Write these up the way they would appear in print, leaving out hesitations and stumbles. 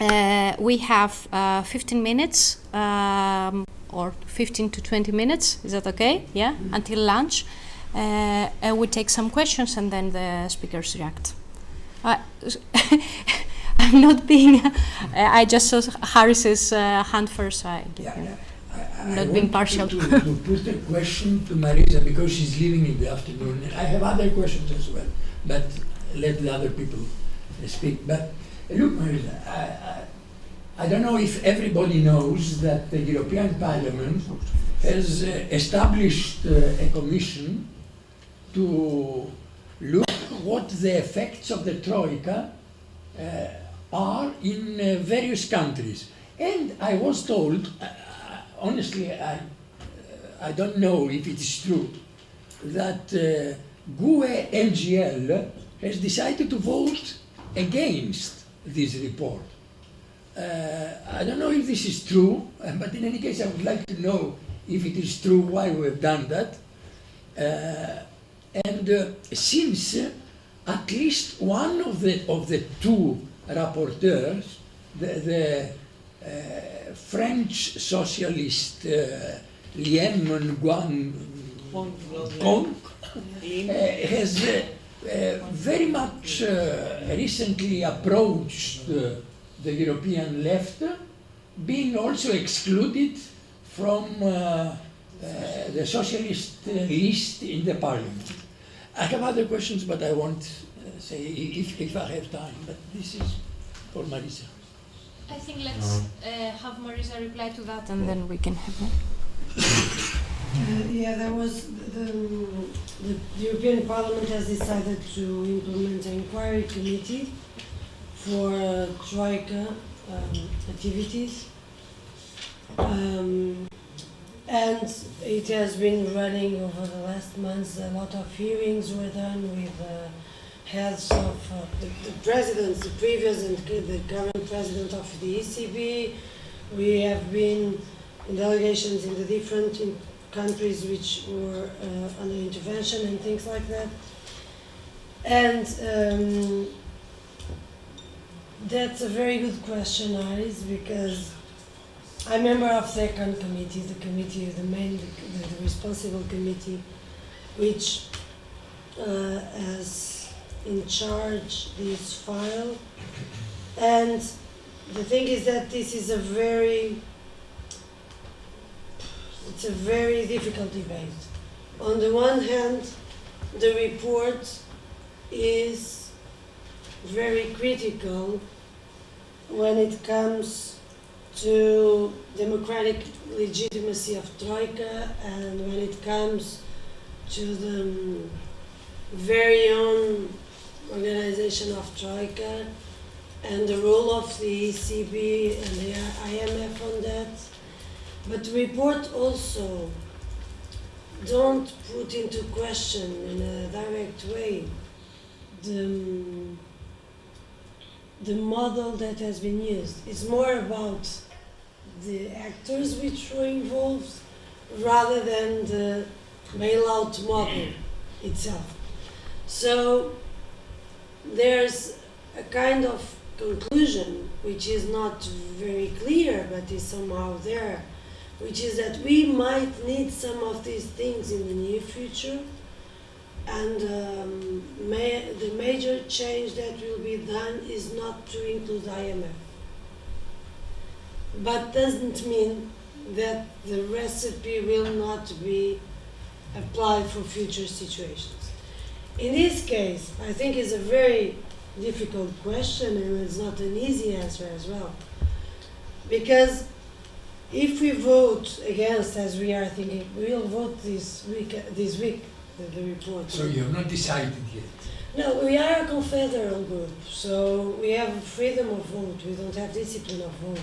We have 15 minutes or 15 to 20 minutes. Is that okay? Yeah, until lunch. We take some questions and then the speakers react. I'm not being. I just saw Harris's hand first. So I'm not being partial. To put a question to Marisa because she's leaving in the afternoon. I have other questions as well, but let the other people speak. But look, Marisa, I don't know if everybody knows that the European Parliament has established a commission to look what the effects of the Troika are in various countries. And I was told, honestly, I don't know if it is true, that GUE NGL has decided to vote against this report. I don't know if this is true, but in any case I would like to know if it is true why we have done that. Since at least one of the two rapporteurs, the French socialist Lien Nguyen has very much recently approached the European left, being also excluded from the socialist list in the parliament. I have other questions, but I won't say if I have time, but this is for Marisa. I think let's have Marisa reply to that and then we can have one. There was the European Parliament has decided to implement an inquiry committee for Troika activities. And it has been running over the last months. A lot of hearings were done with heads of the presidents, the previous and the current president of the ECB. We have been in delegations in the different countries which were under intervention and things like that. And that's a very good question, Aris, because I'm member of the Econ committee, the responsible committee, which has in charge this file. And the thing is that this is a very difficult debate. On the one hand, the report is very critical when it comes to democratic legitimacy of Troika and when it comes to the very own organization of Troika and the role of the ECB and the IMF on that. But the report also don't put into question in a direct way the model that has been used. It's more about the actors which were involved rather than the bailout model itself. So there's a kind of conclusion which is not very clear but is somehow there, which is that we might need some of these things in the near future, and the major change that will be done is not to include IMF. But doesn't mean that the recipe will not be applied for future situations. In this case, I think it's a very difficult question and it's not an easy answer as well. Because if we vote against, as we are thinking, we will vote this week, the report. So you have not decided yet? No, we are a confederal group, so we have freedom of vote. We don't have discipline of vote.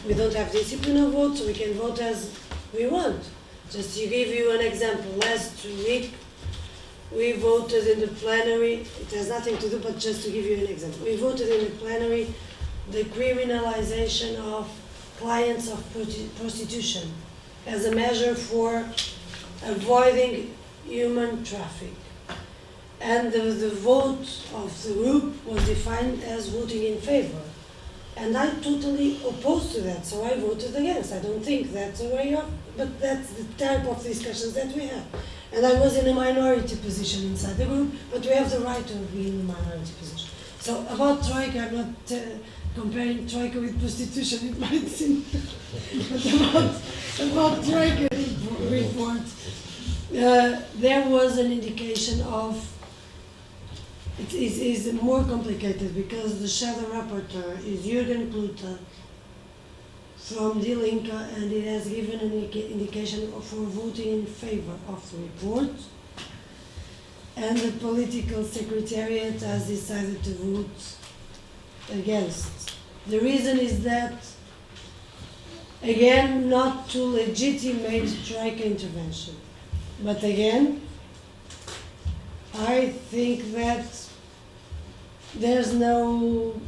We don't have discipline of vote, so we can vote as we want. Just to give you an example, last week we voted in the plenary, it has nothing to do, but just to give you an example. We voted in the plenary the criminalization of clients of prostitution as a measure for avoiding human traffic. and the vote of the group was defined as voting in favor. And I totally opposed to that, so I voted against. I don't think that's a way of, but that's the type of discussions that we have. And I was in a minority position inside the group, but we have the right to be in a minority position. So about Troika, I'm not comparing Troika with prostitution, it might seem, but about Troika report, there was an indication of, it is more complicated because the shadow rapporteur is Jürgen Klute from Die Linke, and it has given an indication for voting in favor of the report. And the political secretariat has decided to vote against. The reason is that, again, not to legitimate Troika intervention. But again, I think that there's no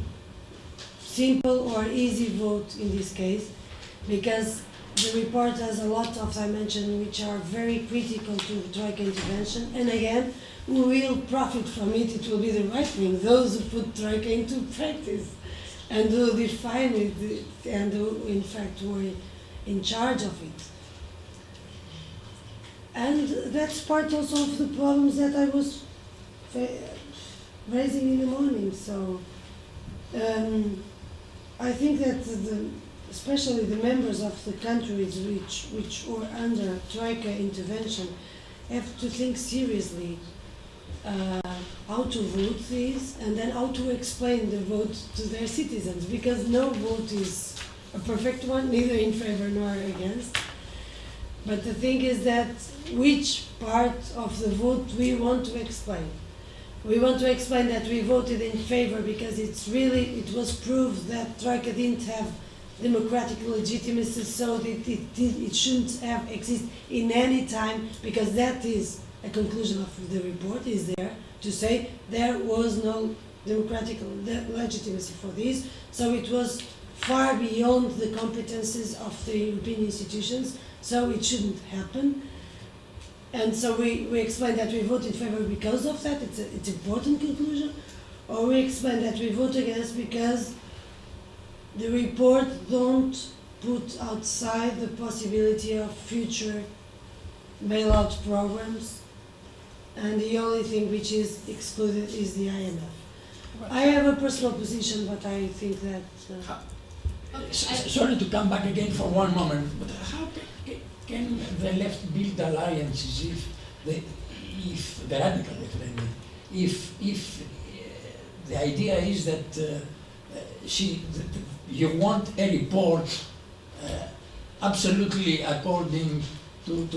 simple or easy vote in this case, because the report has a lot of dimensions which are very critical to the Troika intervention, and again, who will profit from it, it will be the right wing, those who put Troika into practice and who define it and who in fact were in charge of it. And that's part also of the problems that I was raising in the morning. So I think that especially the members of the countries which were under Troika intervention have to think seriously how to vote this, and then how to explain the vote to their citizens, because no vote is a perfect one, neither in favor nor against. But the thing is that which part of the vote we want to explain. We want to explain that we voted in favor because it was proved that Troika didn't have democratic legitimacy, so it shouldn't have existed in any time, because that is a conclusion of the report, is there to say there was no democratic legitimacy for this, so it was far beyond the competences of the European institutions, so it shouldn't happen. And so we explain that we vote in favor because of that, it's an important conclusion, or we explain that we vote against because the report don't put outside the possibility of future bailout programs, and the only thing which is excluded is the IMF. I have a personal position, but I think that... Sorry to come back again for one moment, but how can the left build alliances if the radical left, I mean, if the idea is that you want a report absolutely according to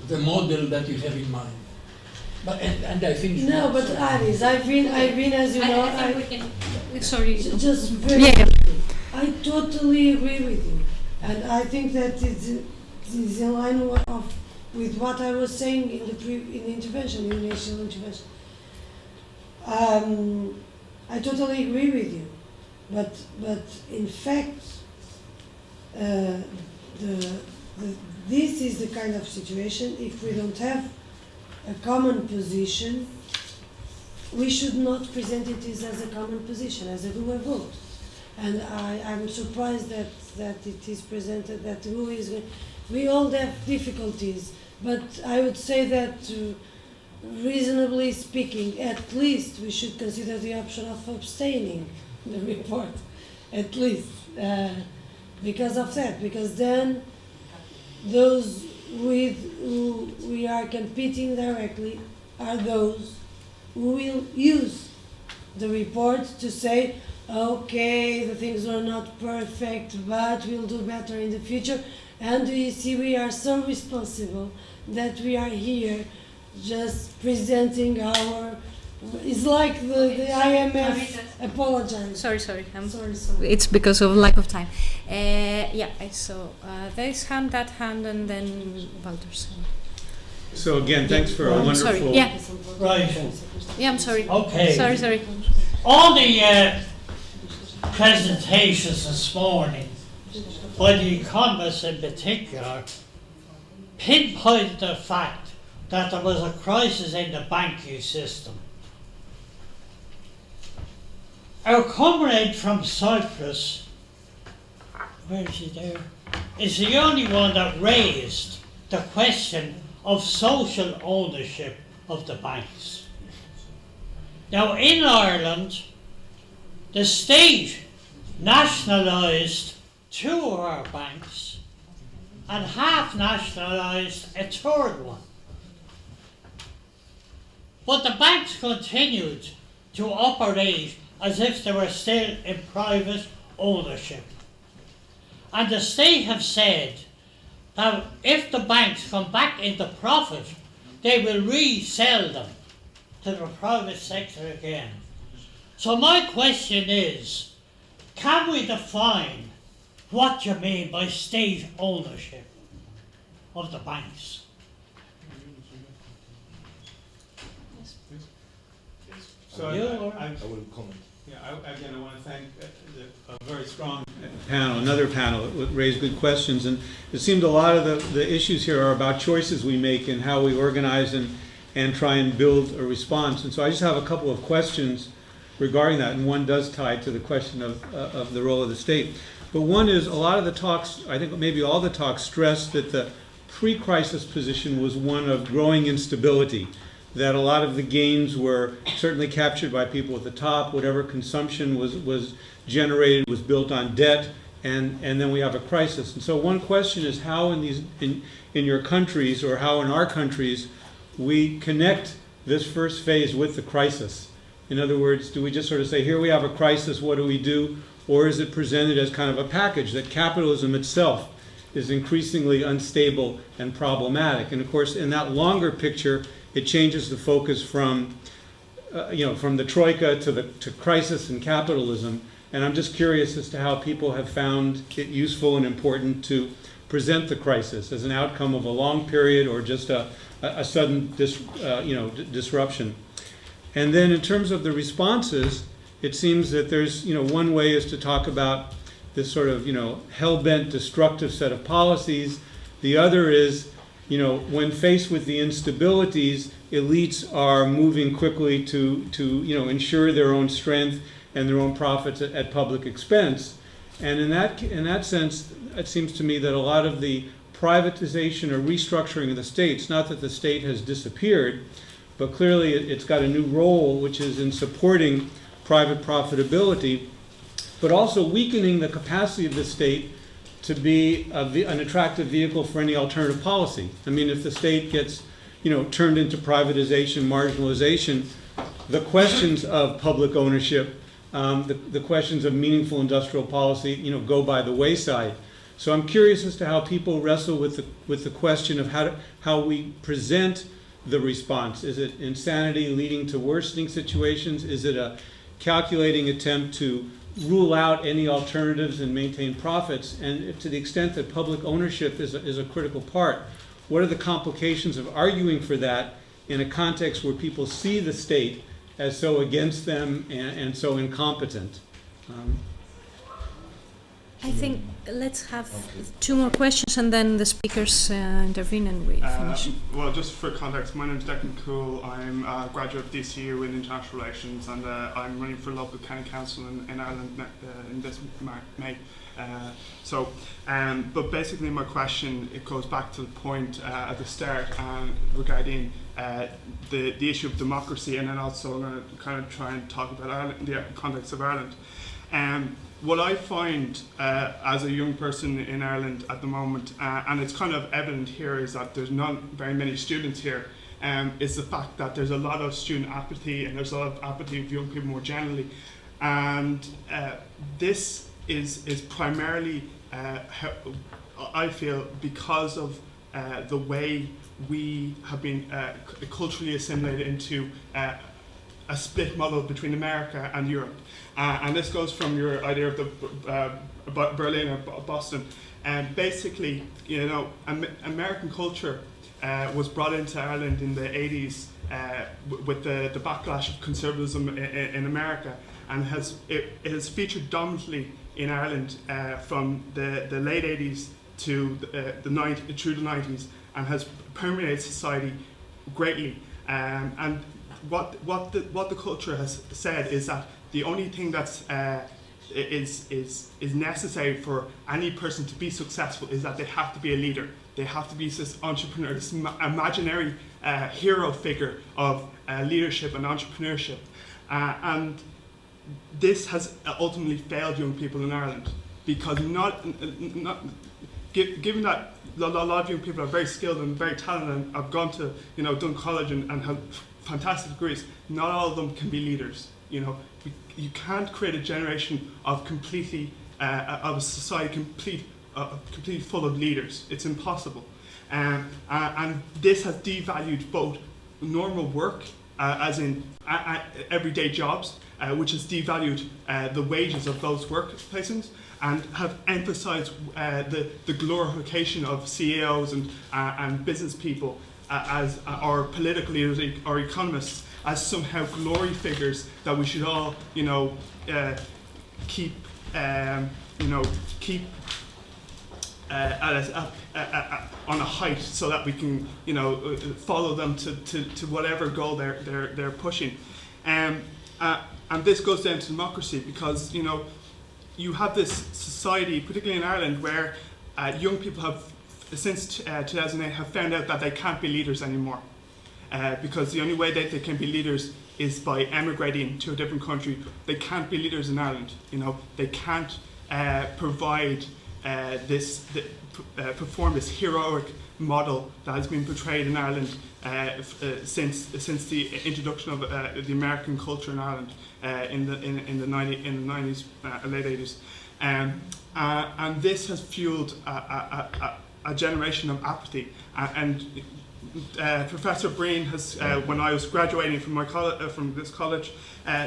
the model that you have in mind? But and I think no, but Aris, I've been as you know. I think we can. Sorry. Just very. Yeah. I totally agree with you, and I think that it's in line with what I was saying in the intervention, in the initial intervention. I totally agree with you, but in fact, this is the kind of situation. If we don't have a common position, we should not present it as a common position, as a GUE vote. And I'm surprised that it is presented that GUE is going. We all have difficulties, but I would say that, reasonably speaking, at least we should consider the option of abstaining the report, at least, because of that, because then those with who we are competing directly are those who will use the report to say, okay, the things are not perfect, but we'll do better in the future. And you see, we are so responsible that we are here just presenting our... It's like the IMF apologized. Sorry. I'm Sorry. It's because of lack of time. Yeah, I saw there is that hand, and then Walter's hand. So again, thanks for a wonderful... Sorry. Yeah. Right. Yeah, I'm sorry. Okay. Sorry. All the presentations this morning, by the economists in particular, pinpointed the fact that there was a crisis in the banking system. our comrade from Cyprus, where is he there, is the only one that raised the question of social ownership of the banks. Now in Ireland, the state nationalised 2 of our banks and half nationalised a third one. But the banks continued to operate as if they were still in private ownership. And the state have said that if the banks come back into profit, they will resell them to the private sector again. So my question is, can we define what you mean by state ownership of the banks? So You I will comment. Yeah, again, I want to thank a very strong panel, another panel that raised good questions, and it seemed a lot of the issues here are about choices we make and how we organize and try and build a response. And so I just have a couple of questions regarding that, and one does tie to the question of the role of the state. But one is, a lot of the talks, I think maybe all the talks, stressed that the pre-crisis position was one of growing instability, that a lot of the gains were certainly captured by people at the top. Whatever consumption was generated was built on debt, and then we have a crisis. And so one question is how in your countries, or how in our countries, we connect this first phase with the crisis. In other words, do we just sort of say, here we have a crisis, what do we do? Or is it presented as kind of a package that capitalism itself is increasingly unstable and problematic? And of course, in that longer picture, it changes the focus from the Troika to crisis and capitalism. And I'm just curious as to how people have found it useful and important to present the crisis as an outcome of a long period or just a sudden disruption. And then in terms of the responses, it seems that there's, one way is to talk about this sort of, hell-bent destructive set of policies. The other is, when faced with the instabilities, elites are moving quickly to ensure their own strength and their own profits at public expense. And in that sense, it seems to me that a lot of the privatization or restructuring of the states, not that the state has disappeared, but clearly it's got a new role, which is in supporting private profitability, but also weakening the capacity of the state to be an attractive vehicle for any alternative policy. I mean, if the state gets, turned into privatization, marginalization, the questions of public ownership, the questions of meaningful industrial policy, go by the wayside. So I'm curious as to how people wrestle with the question of how we present the response. Is it insanity leading to worsening situations? Is it a calculating attempt to rule out any alternatives and maintain profits? And to the extent that public ownership is a critical part, what are the complications of arguing for that in a context where people see the state as so against them and so incompetent? I think let's have 2 more questions and then the speakers intervene and we finish. Well, just for context, my name is Declan Cool. I'm a graduate of DCU in International Relations, and I'm running for local county council in Ireland in this May. But basically my question, it goes back to the point at the start regarding the issue of democracy, and then also I'm going to kind of try and talk about Ireland, the context of Ireland. What I find as a young person in Ireland at the moment, and it's kind of evident here, is that there's not very many students here, is the fact that there's a lot of student apathy, and there's a lot of apathy of young people more generally. And this is primarily, I feel, because of the way we have been culturally assimilated into a split model between America and Europe. And this goes from your idea of the Berlin or Boston. And basically, American culture was brought into Ireland in the 80s with the backlash of conservatism in America, and it has featured dominantly in Ireland from the late 80s to through the 90s, and has permeated society greatly. And what the culture has said is that The only thing that's is necessary for any person to be successful is that they have to be a leader. They have to be this entrepreneur, this imaginary hero figure of leadership and entrepreneurship. And this has ultimately failed young people in Ireland, because given that a lot of young people are very skilled and very talented and have gone to, done college and have fantastic degrees, not all of them can be leaders. You can't create a generation of of a society completely full of leaders. It's impossible. And this has devalued both normal work, as in everyday jobs, which has devalued the wages of those workplaces, and have emphasized the glorification of CEOs and business people or political leaders or economists as somehow glory figures that we should all, keep on a height, so that we can, follow them to whatever goal they're pushing. And this goes down to democracy, because you have this society, particularly in Ireland, where young people have, since 2008, have found out that they can't be leaders anymore. Because the only way that they can be leaders is by emigrating to a different country. They can't be leaders in Ireland. They can't provide perform this heroic model that has been portrayed in Ireland since the introduction of the American culture in Ireland in the 90s, late 80s, and this has fueled a generation of apathy. And Professor Breen has, when I was graduating from from this college,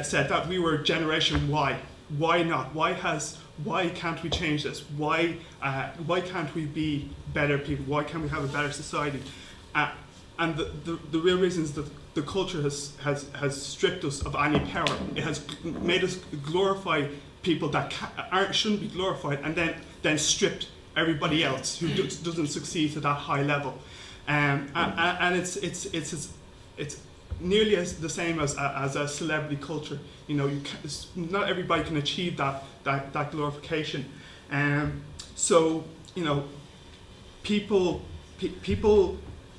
said that we were Generation Y. Why not? Why can't we change this? Why can't we be better people? Why can't we have a better society? And the real reason is that the culture has stripped us of any power. It has made us glorify people that shouldn't be glorified, and then stripped everybody else who doesn't succeed to that high level. And it's nearly the same as a celebrity culture. Not everybody can achieve that glorification. So people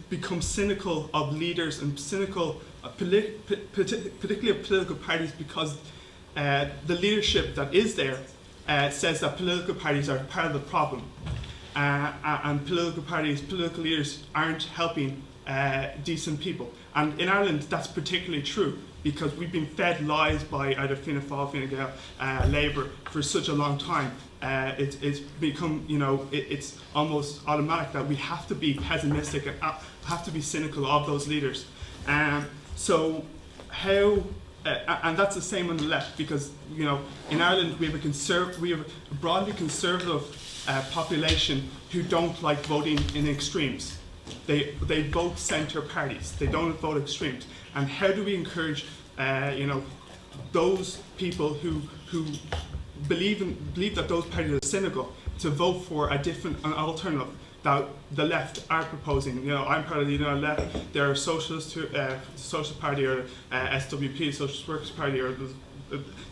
become cynical of leaders and cynical, particularly of political parties, because the leadership that is there says that political parties are part of the problem, and political leaders aren't helping decent people. And in Ireland, that's particularly true, because we've been fed lies by either Fianna Fáil, Fine Gael, Labour for such a long time. It's become, it's almost automatic that we have to be pessimistic and have to be cynical of those leaders. So how, and that's the same on the left, because in Ireland we have a broadly conservative population who don't like voting in extremes. They vote centre parties. They don't vote extremes. And how do we encourage those people who believe that those parties are cynical to vote for an alternative that the left are proposing? I'm part of the United Left. There are socialists, Social Party, or SWP, Socialist Workers Party, or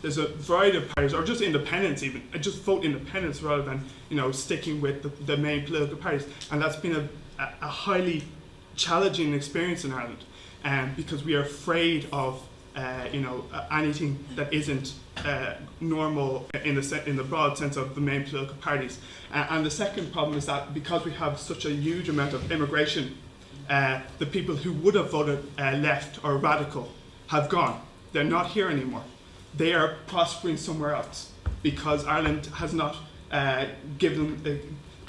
there's a variety of parties, or just independents even. I just vote independents rather than sticking with the main political parties, and that's been a highly challenging experience in Ireland, because we are afraid of anything that isn't normal in the broad sense of the main political parties. And the second problem is that because we have such a huge amount of immigration, the people who would have voted left or radical have gone. They're not here anymore. They are prospering somewhere else, because Ireland has not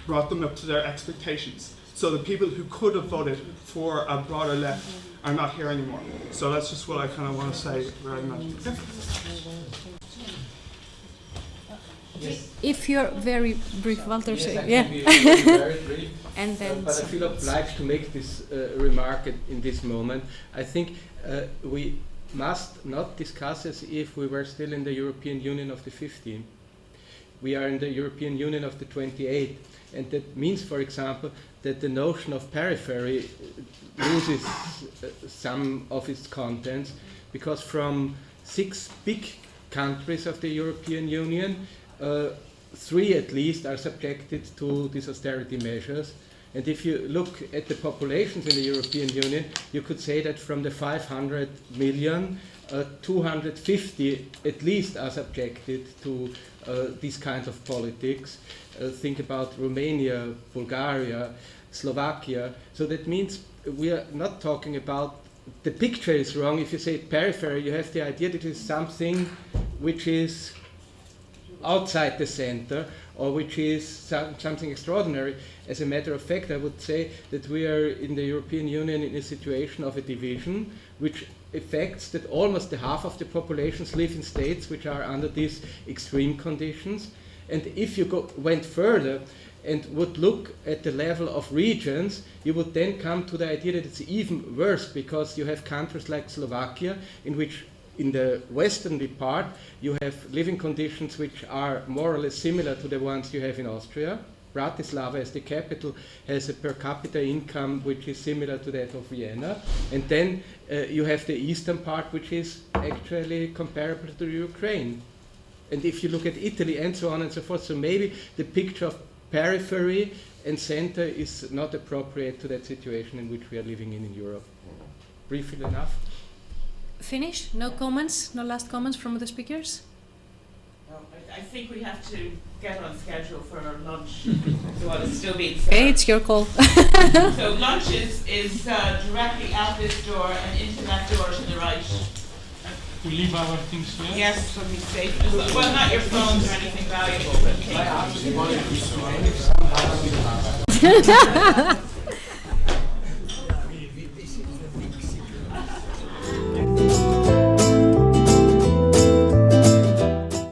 brought them up to their expectations. So the people who could have voted for a broader left are not here anymore. So that's just what I kind of want to say right now. Yes. If you're very brief, Walter, Yes, say, I yeah. can be very brief. And then But I feel obliged to make this remark in this moment. I think we must not discuss as if we were still in the European Union of the 15. We are in the European Union of the 28. And that means, for example, that the notion of periphery loses some of its contents, because from 6 big countries of the European Union, 3 at least are subjected to these austerity measures. And if you look at the populations in the European Union, you could say that from the 500 million, 250 at least are subjected to these kinds of politics. Think about Romania, Bulgaria, Slovakia. So that means we are not talking about, the picture is wrong. If you say periphery, you have the idea that it is something which is outside the center, or which is something extraordinary. As a matter of fact, I would say that we are in the European Union in a situation of a division which affects that almost the half of the populations live in states which are under these extreme conditions. And if you went further and would look at the level of regions, you would then come to the idea that it's even worse, because you have countries like Slovakia, in which in the western part you have living conditions which are more or less similar to the ones you have in Austria. Bratislava, as the capital, has a per capita income which is similar to that of Vienna. And then you have the eastern part, which is actually comparable to Ukraine. And if you look at Italy and so on and so forth, so maybe the picture of periphery and center is not appropriate to that situation in which we are living in Europe. Briefly enough. Finish? No comments? No last comments from the speakers? I think we have to get on schedule for our lunch. So while it's still being served. Okay, it's your call. So lunch is directly out this door and into that door to the right. To leave our things here? Yes, so be safe. Well, not your phones or anything valuable, but